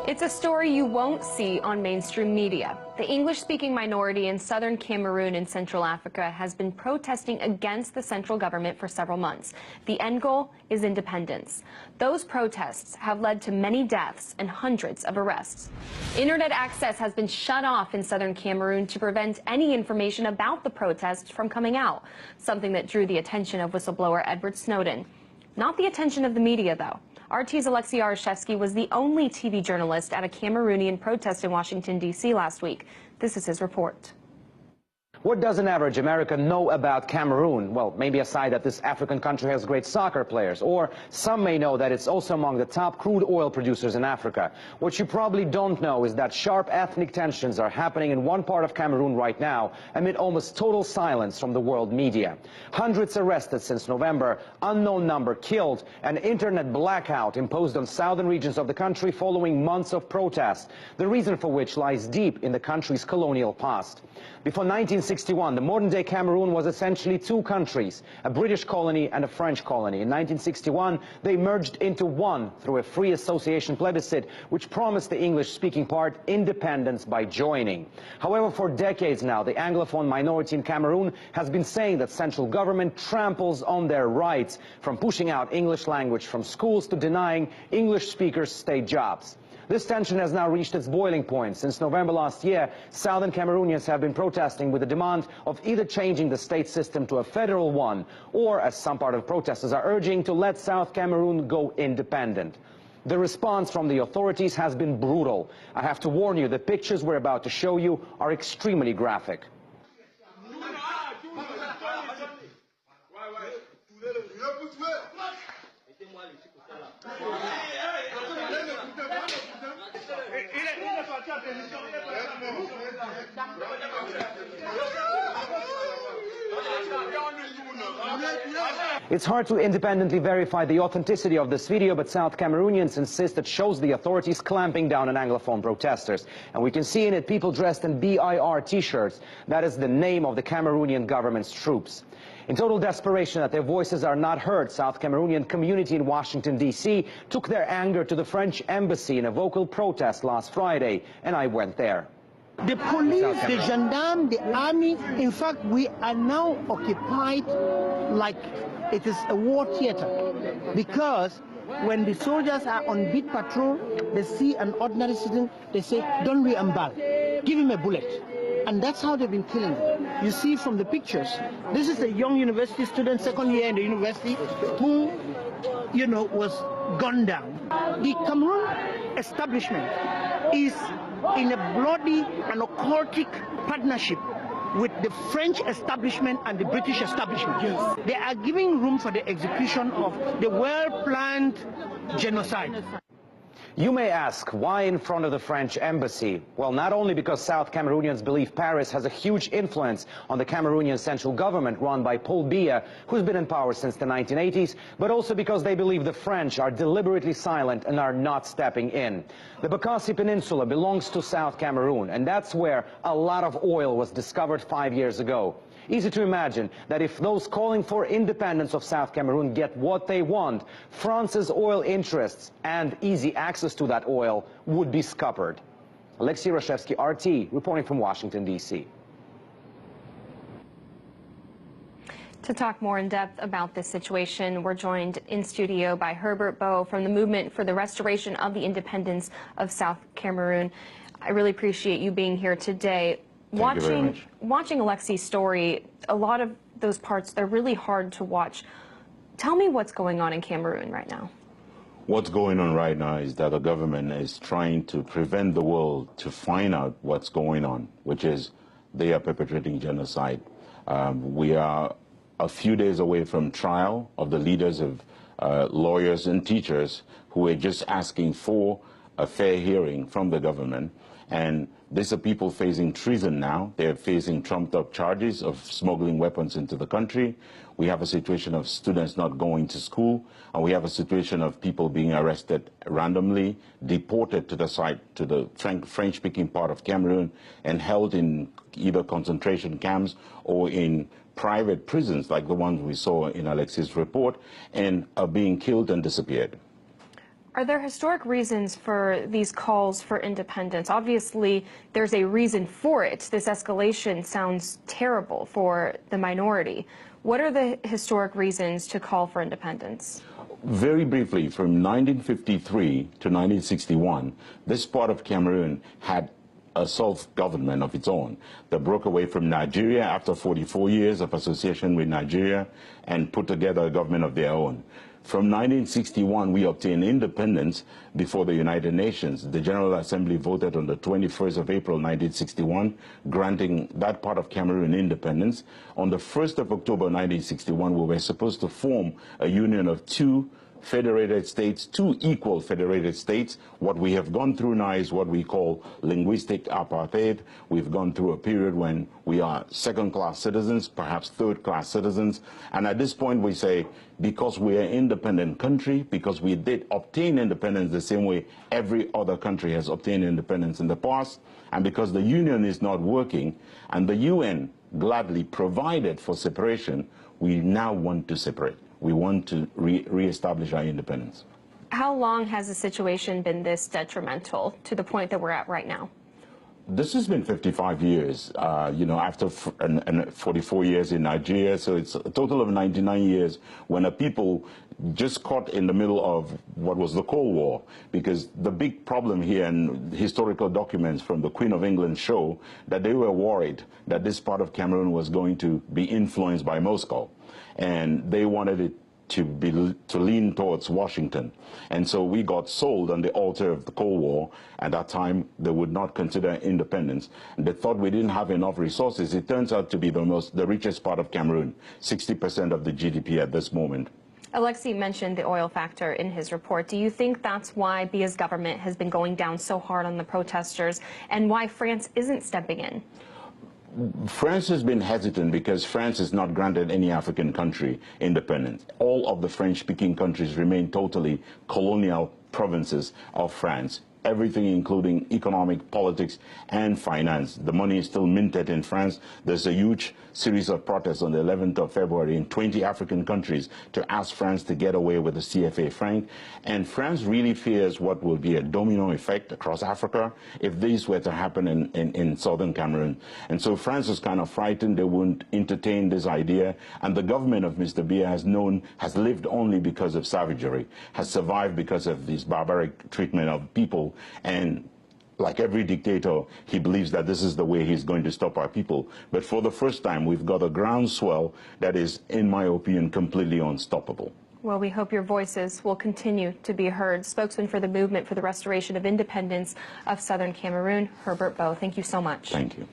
It's a story you won't see on mainstream media. The English-speaking minority in southern Cameroon in Central Africa has been protesting against the central government for several months. The end goal is independence. Those protests have led to many deaths and hundreds of arrests. Internet access has been shut off in southern Cameroon to prevent any information about the protests from coming out, something that drew the attention of whistleblower Edward Snowden. Not the attention of the media, though. RT's Alexei Arashevsky was the only TV journalist at a Cameroonian protest in Washington, D.C. last week. This is his report. What does an average American know about Cameroon? Well, maybe aside that this African country has great soccer players, or some may know that it's also among the top crude oil producers in Africa. What you probably don't know is that sharp ethnic tensions are happening in one part of Cameroon right now, amid almost total silence from the world media. Hundreds arrested since November, unknown number killed, an internet blackout imposed on southern regions of the country following months of protests, the reason for which lies deep in the country's colonial past. Before 1961, the modern-day Cameroon was essentially two countries, a British colony and a French colony. In 1961, they merged into one through a free association plebiscite, which promised the English-speaking part independence by joining. However, for decades now, the Anglophone minority in Cameroon has been saying that central government tramples on their rights, from pushing out English language from schools to denying English speakers state jobs. This tension has now reached its boiling point. Since November last year, southern Cameroonians have been protesting with the demand of either changing the state system to a federal one, or, as some part of protesters are urging, to let South Cameroon go independent. The response from the authorities has been brutal. I have to warn you, the pictures we're about to show you are extremely graphic. It's hard to independently verify the authenticity of this video, but South Cameroonians insist it shows the authorities clamping down on Anglophone protesters. And we can see in it people dressed in BIR t-shirts. That is the name of the Cameroonian government's troops. In total desperation that their voices are not heard, South Cameroonian community in Washington, D.C. took their anger to the French embassy in a vocal protest last Friday, and I went there. The police, the gendarmes, the army, in fact, we are now occupied like it is a war theater. Because when the soldiers are on beat patrol, they see an ordinary citizen, they say, don't re-embark, give him a bullet. And that's how they've been killing them. You see from the pictures, this is a young university student, second year in the university, who, was gunned down. The Cameroon establishment is in a bloody and occultic partnership with the French establishment and the British establishment. Yes. They are giving room for the execution of the well-planned genocide. You may ask, why in front of the French embassy? Well, not only because South Cameroonians believe Paris has a huge influence on the Cameroonian central government run by Paul Biya, who's been in power since the 1980s, but also because they believe the French are deliberately silent and are not stepping in. The Bakassi Peninsula belongs to South Cameroon, and that's where a lot of oil was discovered 5 years ago. Easy to imagine that if those calling for independence of South Cameroon get what they want, France's oil interests and easy access to that oil would be scuppered. Alexei Arashevsky, RT, reporting from Washington, D.C. To talk more in depth about this situation, we're joined in studio by Herbert Bow from the Movement for the Restoration of the Independence of South Cameroon. I really appreciate you being here today. Watching Alexei's story, a lot of those parts, they're really hard to watch. Tell me what's going on in Cameroon right now. What's going on right now is that the government is trying to prevent the world to find out what's going on, which is they are perpetrating genocide. We are a few days away from trial of the leaders of lawyers and teachers who are just asking for a fair hearing from the government. And these are people facing treason now. They're facing trumped-up charges of smuggling weapons into the country. We have a situation of students not going to school, and we have a situation of people being arrested randomly, deported to the site, to the French-speaking part of Cameroon, and held in either concentration camps or in private prisons like the ones we saw in Alexei's report, and are being killed and disappeared. Are there historic reasons for these calls for independence? Obviously, there's a reason for it. This escalation sounds terrible for the minority. What are the historic reasons to call for independence? Very briefly, from 1953 to 1961, this part of Cameroon had a self-government of its own. They broke away from Nigeria after 44 years of association with Nigeria and put together a government of their own. From 1961, we obtained independence before the United Nations. The General Assembly voted on the 21st of April, 1961, granting that part of Cameroon independence. On the 1st of October, 1961, we were supposed to form a union of two federated states, two equal federated states. What we have gone through now is what we call linguistic apartheid. We've gone through a period when we are second-class citizens, perhaps third-class citizens. And at this point we say, because we are an independent country, because we did obtain independence the same way every other country has obtained independence in the past, and because the union is not working, and the UN gladly provided for separation, we now want to separate. We want to re-establish our independence. How long has the situation been this detrimental to the point that we're at right now? This has been 55 years, after 44 years in Nigeria, so it's a total of 99 years when a people just caught in the middle of what was the Cold War, because the big problem here, and historical documents from the Queen of England show that they were worried that this part of Cameroon was going to be influenced by Moscow, and they wanted it to lean towards Washington. And so we got sold on the altar of the Cold War. At that time, they would not consider independence. And they thought we didn't have enough resources. It turns out to be the richest part of Cameroon, 60% of the GDP at this moment. Alexi mentioned the oil factor in his report. Do you think that's why Biya's government has been going down so hard on the protesters, and why France isn't stepping in? France has been hesitant because France has not granted any African country independence. All of the French-speaking countries remain totally colonial provinces of France. Everything, including economic, politics, and finance. The money is still minted in France. There's a huge series of protests on the 11th of February in 20 African countries to ask France to get away with the CFA franc. And France really fears what will be a domino effect across Africa if these were to happen in southern Cameroon. And so France is kind of frightened. They won't entertain this idea. And the government of Mr. Biya has lived only because of savagery, has survived because of this barbaric treatment of people. And like every dictator, he believes that this is the way he's going to stop our people. But for the first time, we've got a groundswell that is, in my opinion, completely unstoppable. Well, we hope your voices will continue to be heard. Spokesman for the Movement for the Restoration of Independence of Southern Cameroon, Herbert Bow. Thank you so much. Thank you.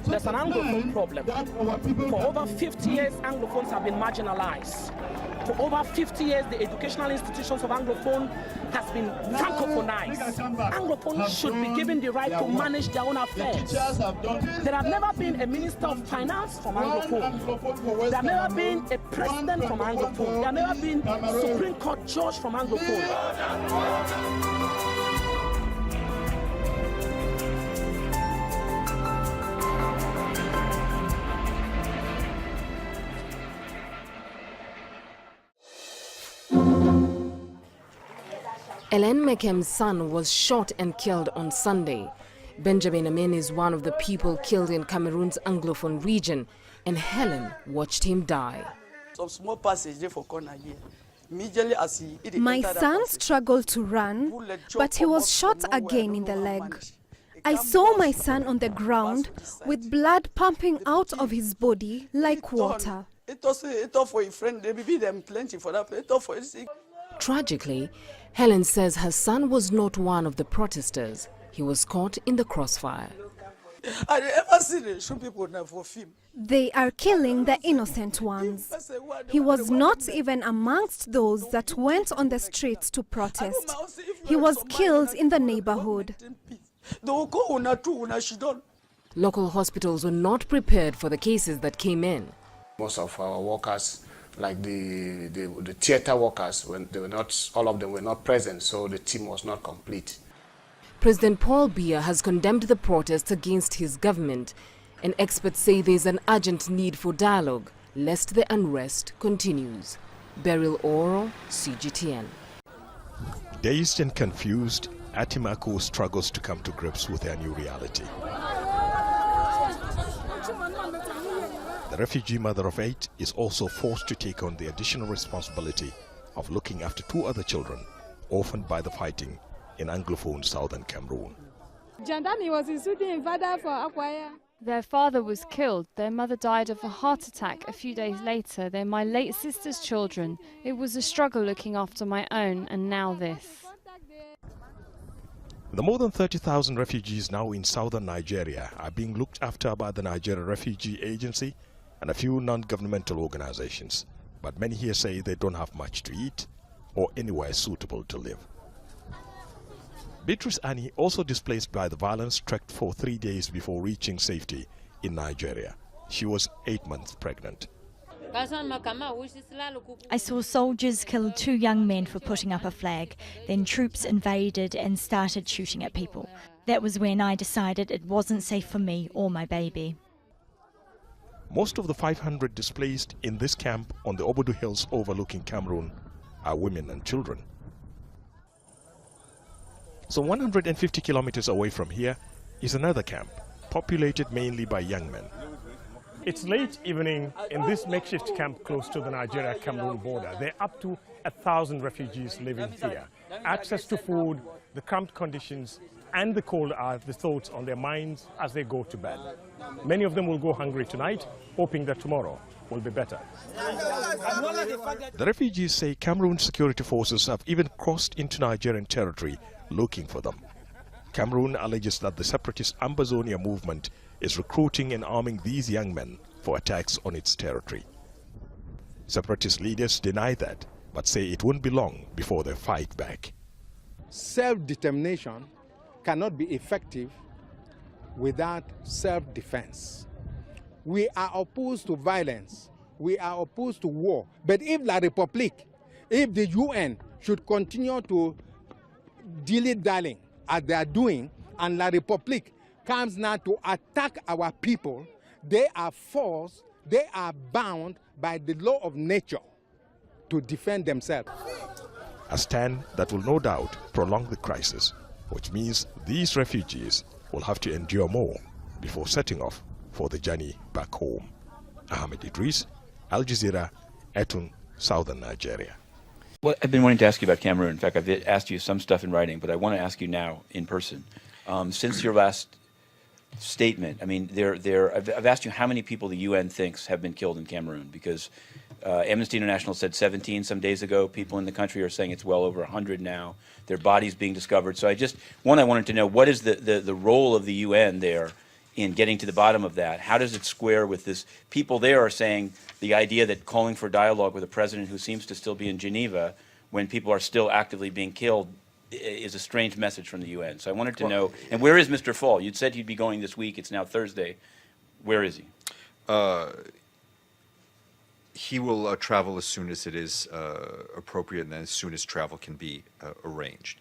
There's an Anglophone problem. For over 50 years, Anglophones have been marginalized. For over 50 years, the educational institutions of Anglophone has been Francophonized. Anglophones should be given the right to manage their own affairs. There have never been a minister of finance from Anglophone. There have never been a president from Anglophone. There have never been a Supreme Court judge from Anglophone. Ellen Mekem's son was shot and killed on Sunday. Benjamin Amin is one of the people killed in Cameroon's Anglophone region, and Helen watched him die. Some small passage there for corner here. Immediately as he My son struggled to run, but he was shot again in the leg. I saw my son on the ground with blood pumping out of his body like water. Tragically, Helen says her son was not one of the protesters. he was caught in the crossfire. I never see the show people now for film. They are killing the innocent ones. He was not even amongst those that went on the streets to protest. He was killed in the neighborhood. Local hospitals were not prepared for the cases that came in. Most of our workers, like the theater workers, when they were not, all of them were not present, so the team was not complete. President Paul Biya has condemned the protests against his government, and experts say there is an urgent need for dialogue, lest the unrest continues. Beryl Oro, CGTN. Dazed and confused, Atimako struggles to come to grips with her new reality. The refugee mother of 8 is also forced to take on the additional responsibility of looking after 2 other children orphaned by the fighting in Anglophone southern Cameroon. Their father was killed. Their mother died of a heart attack a few days later. They're my late sister's children. It was a struggle looking after my own, and now this. The more than 30,000 refugees now in southern Nigeria are being looked after by the Nigeria Refugee Agency and a few non-governmental organizations. But many here say they don't have much to eat or anywhere suitable to live. Beatrice Annie, also displaced by the violence, trekked for 3 days before reaching safety in Nigeria. She was 8 months pregnant. I saw soldiers kill 2 young men for putting up a flag. Then troops invaded and started shooting at people. That was when I decided it wasn't safe for me or my baby. Most of the 500 displaced in this camp on the Obudu Hills overlooking Cameroon are women and children. So 150 kilometers away from here is another camp, populated mainly by young men. It's late evening in this makeshift camp close to the Nigeria-Cameroon border. There are up to 1,000 refugees living here. Access to food, the cramped conditions, and the cold are the thoughts on their minds as they go to bed. Many of them will go hungry tonight, hoping that tomorrow will be better. The refugees say Cameroon security forces have even crossed into Nigerian territory looking for them. Cameroon alleges that the separatist Ambazonia movement is recruiting and arming these young men for attacks on its territory. Separatist leaders deny that, but say it won't be long before they fight back. Self-determination cannot be effective without self-defense. We are opposed to violence. We are opposed to war. But if La République, if the UN should continue to dilly-dallying as they are doing, and La République comes now to attack our people, they are forced, they are bound by the law of nature to defend themselves. A stand that will no doubt prolong the crisis, which means these refugees will have to endure more before setting off for the journey back home. Ahmed Idris, Aljazeera, Etun, southern Nigeria. Well, I've been wanting to ask you about Cameroon. In fact, I've asked you some stuff in writing, but I want to ask you now in person. Since your last statement, I mean, I've asked you how many people the UN thinks have been killed in Cameroon, because Amnesty International said 17 some days ago. People in the country are saying it's well over 100 now. Their bodies being discovered. So I wanted to know, what is the role of the UN there in getting to the bottom of that? How does it square with this? People there are saying the idea that calling for dialogue with a president who seems to still be in Geneva when people are still actively being killed is a strange message from the UN. So I wanted to know, and where is Mr. Fall? You'd said he'd be going this week. It's now Thursday. Where is he? He will travel as soon as it is appropriate, and then as soon as travel can be arranged.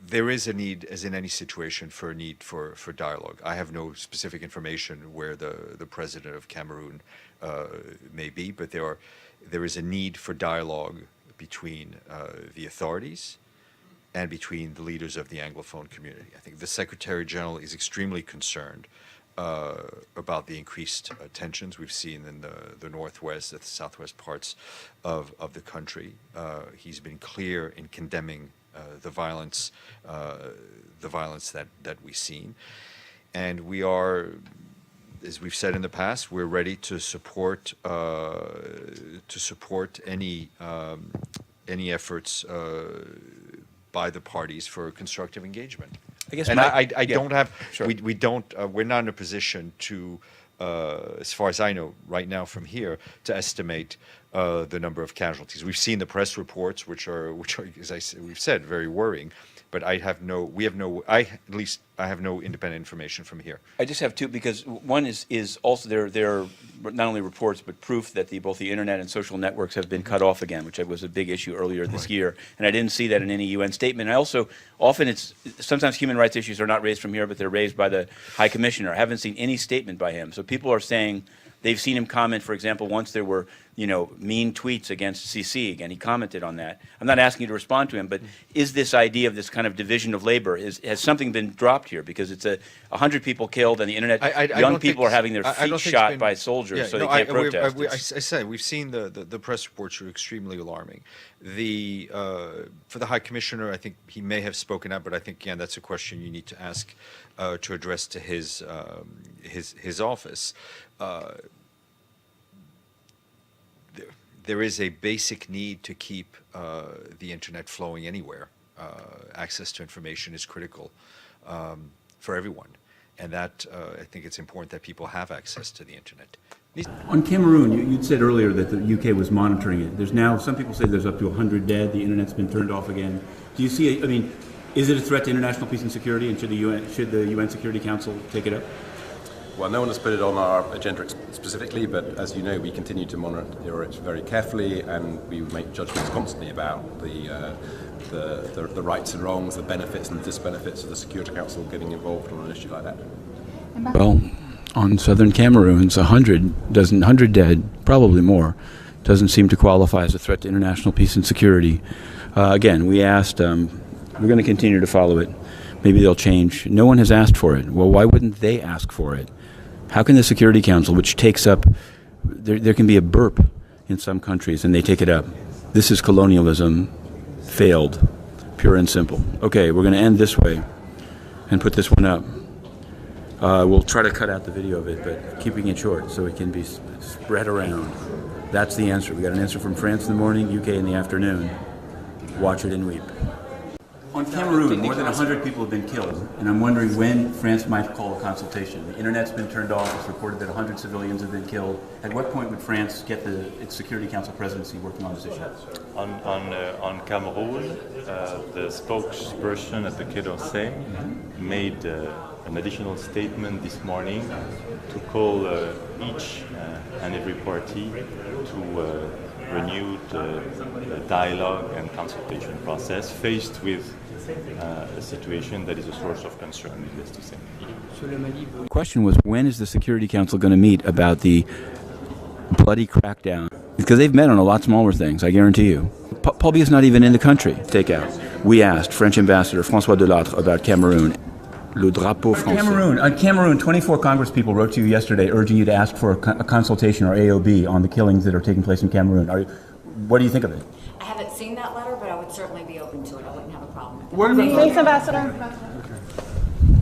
There is a need, as in any situation, for a need for dialogue. I have no specific information where the president of Cameroon may be, but there is a need for dialogue between the authorities and between the leaders of the Anglophone community. I think the Secretary General is extremely concerned about the increased tensions we've seen in the northwest, the southwest parts of the country. He's been clear in condemning the violence that we've seen, and we are, as we've said in the past, we're ready to support any any efforts by the parties for constructive engagement. I guess and I don't have, sure. we don't, we're not in a position to, as far as I know right now from here, to estimate the number of casualties. We've seen the press reports, which are as we've said, very worrying. But I have no, at least I have no independent information from here. I just have two, because one is also there are not only reports but proof that both the internet and social networks have been cut off again, which was a big issue earlier this year, and I didn't see that in any UN statement. I also sometimes human rights issues are not raised from here, but they're raised by the High Commissioner. I haven't seen any statement by him. So people are saying they've seen him comment. For example, once there were mean tweets against Sisi, and he commented on that. I'm not asking you to respond to him, but is this idea of this kind of division of labor, has something been dropped here? Because it's 100 people killed on the internet. Young people are having their feet shot by soldiers, so they can't protest. I said, we've seen the press reports are extremely alarming. For the High Commissioner, I think he may have spoken out, but I think, again, that's a question you need to ask to address to his office. There is a basic need to keep the internet flowing anywhere. Access to information is critical for everyone, and that I think it's important that people have access to the internet. On Cameroon, you'd said earlier that the UK was monitoring it. There's now, some people say there's up to 100 dead. The internet's been turned off again. Do you see? Is it a threat to international peace and security? And should the UN Security Council take it up? Well, no one has put it on our agenda specifically, but as you know, we continue to monitor it very carefully, and we make judgments constantly about the rights and wrongs, the benefits and the disbenefits of the Security Council getting involved on an issue like that. Well, on southern Cameroons, 100 dead, probably more, doesn't seem to qualify as a threat to international peace and security. Again, we asked, we're going to continue to follow it. Maybe they'll change. No one has asked for it. Well, why wouldn't they ask for it? How can the Security Council, which takes up, there can be a burp in some countries and they take it up. This is colonialism, failed, pure and simple. Okay, we're going to end this way and put this one up. We'll try to cut out the video of it, but keeping it short so it can be spread around. That's the answer. We got an answer from France in the morning, UK in the afternoon. Watch it and weep. On Cameroon, more than 100 people have been killed, and I'm wondering when France might call a consultation. The internet's been turned off. It's reported that 100 civilians have been killed. At what point would France get its Security Council presidency working on this issue? On Cameroon, the spokesperson at the Quai d'Orsay made an additional statement this morning to call each and every party to renew the dialogue and consultation process faced with a situation that is a source of concern, needless to say. The question was, when is the Security Council going to meet about the bloody crackdown? Because they've met on a lot smaller things, I guarantee you. Paul Biya is not even in the country. Take out. We asked French Ambassador François Delattre about Cameroon. Le drapeau français. On Cameroon, 24 Congress people wrote to you yesterday urging you to ask for a consultation or AOB on the killings that are taking place in Cameroon. What do you think of it? I haven't seen that letter, but I would certainly be open to it. I wouldn't have a problem with it. Thanks, Ambassador.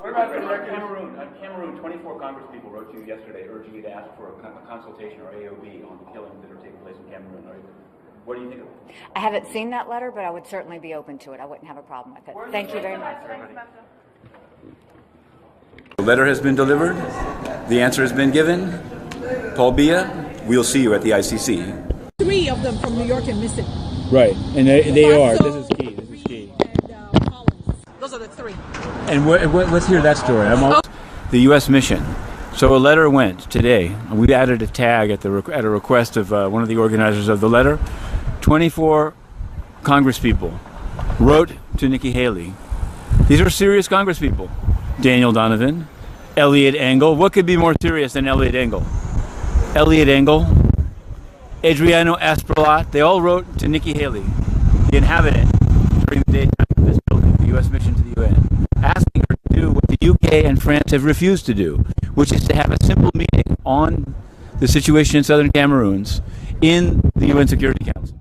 What about Cameroon? On Cameroon, 24 Congress people wrote to you yesterday urging you to ask for a consultation or AOB on the killings that are taking place in Cameroon. What do you think of it? I haven't seen that letter, but I would certainly be open to it. I wouldn't have a problem with it. Thank you very much. The letter has been delivered. The answer has been given. Paul Biya, we'll see you at the ICC. 3 of them from New York and Mississippi. Right, and they are. This is key. This is key. Those are the 3. And let's hear that story. The U.S. mission. So a letter went today. We added a tag at a request of one of the organizers of the letter. 24 Congress people wrote to Nikki Haley. These are serious Congress people. Daniel Donovan, Eliot Engel. What could be more serious than Eliot Engel? Eliot Engel, Adriano Asperlat. They all wrote to Nikki Haley, the inhabitant during the daytime of this building, the U.S. mission to the UN, asking her to do what the UK and France have refused to do, which is to have a simple meeting on the situation in southern Cameroons in the UN Security Council.